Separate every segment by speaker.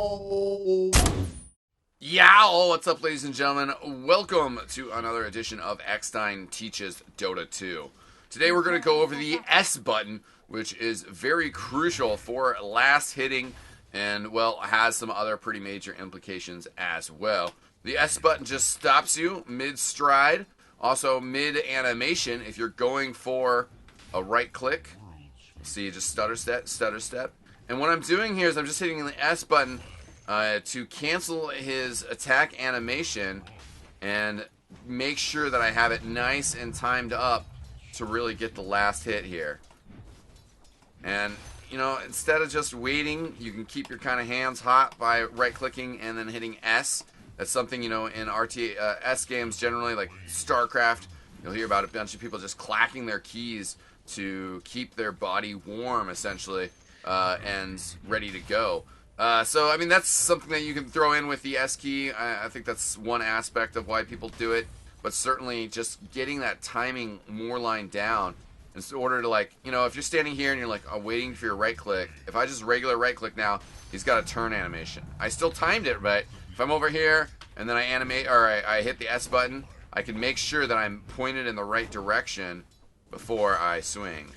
Speaker 1: Yyyaaooo! What's up, ladies and gentlemen? Welcome to another edition of eXtine Teaches Dota 2. Today we're going to go over the S button, which is very crucial for last hitting and, well, has some other pretty major implications as well. The S button just stops you mid-stride, also mid-animation if you're going for a right-click. See, just stutter step. And what I'm doing here is I'm just hitting the S button to cancel his attack animation and make sure that I have it nice and timed up to really get the last hit here. And, you know, instead of just waiting, you can keep your kind of hands hot by right-clicking and then hitting S. That's something, you know, in RTS games generally, like StarCraft, you'll hear about a bunch of people just clacking their keys to keep their body warm, essentially, and ready to go. So, I mean, that's something that you can throw in with the S key. I think that's one aspect of why people do it. But certainly just getting that timing more lined down in order to, like, you know, if you're standing here and you're like, waiting for your right click, if I just regular right click now, he's got a turn animation. I still timed it, but if I'm over here and then I animate, or I hit the S button, I can make sure that I'm pointed in the right direction before I swing.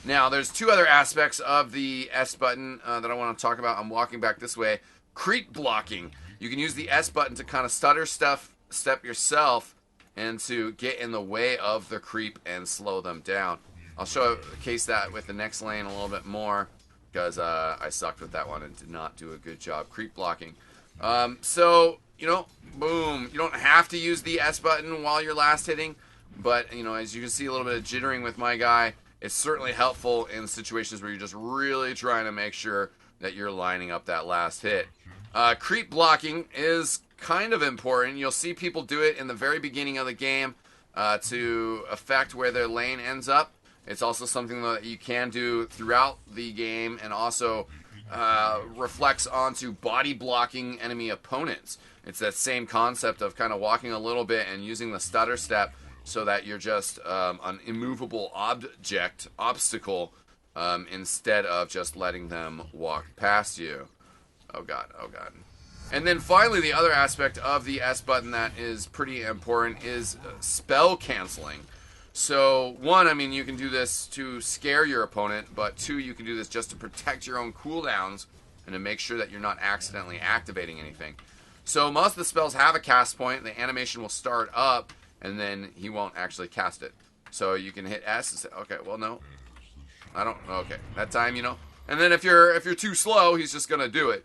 Speaker 1: Now, there's two other aspects of the S button that I want to talk about. I'm walking back this way. Creep blocking. You can use the S button to kind of stutter step yourself and to get in the way of the creep and slow them down. I'll show a case that with the next lane a little bit more because I sucked with that one and did not do a good job creep blocking. So, you know, boom. You don't have to use the S button while you're last hitting, but, you know, as you can see a little bit of jittering with my guy, it's certainly helpful in situations where you're just really trying to make sure that you're lining up that last hit. Creep blocking is kind of important. You'll see people do it in the very beginning of the game to affect where their lane ends up. It's also something that you can do throughout the game and also reflects onto body blocking enemy opponents. It's that same concept of kind of walking a little bit and using the stutter step so that you're just an immovable obstacle instead of just letting them walk past you. Oh god, oh god. And then finally, the other aspect of the S button that is pretty important is spell canceling. So, one, I mean, you can do this to scare your opponent, but two, you can do this just to protect your own cooldowns and to make sure that you're not accidentally activating anything. So most of the spells have a cast point. The animation will start up, and then he won't actually cast it. So you can hit S and say, okay, well, no. I don't, okay, that time, you know. And then if you're too slow, he's just going to do it.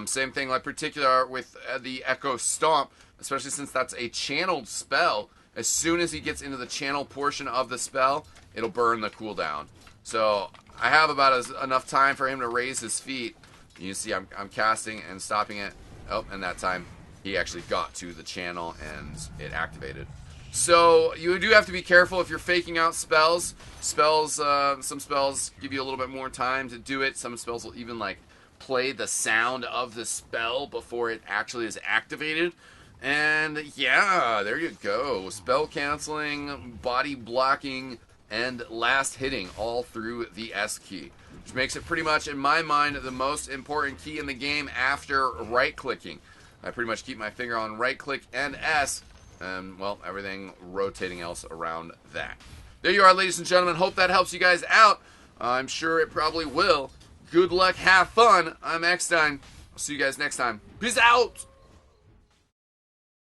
Speaker 1: Same thing, like particular with the Echo Stomp, especially since that's a channeled spell. As soon as he gets into the channel portion of the spell, it'll burn the cooldown. So I have about enough time for him to raise his feet. You see I'm casting and stopping it. Oh, and that time he actually got to the channel and it activated. So you do have to be careful if you're faking out spells. Some spells give you a little bit more time to do it. Some spells will even like play the sound of the spell before it actually is activated. And yeah, there you go. Spell canceling, body blocking, and last hitting all through the S key. Which makes it pretty much, in my mind, the most important key in the game after right-clicking. I pretty much keep my finger on right-click and S, and, well, everything rotating else around that. There you are, ladies and gentlemen. Hope that helps you guys out. I'm sure it probably will. Good luck, have fun. I'm eXtine. I'll see you guys next time. Peace out!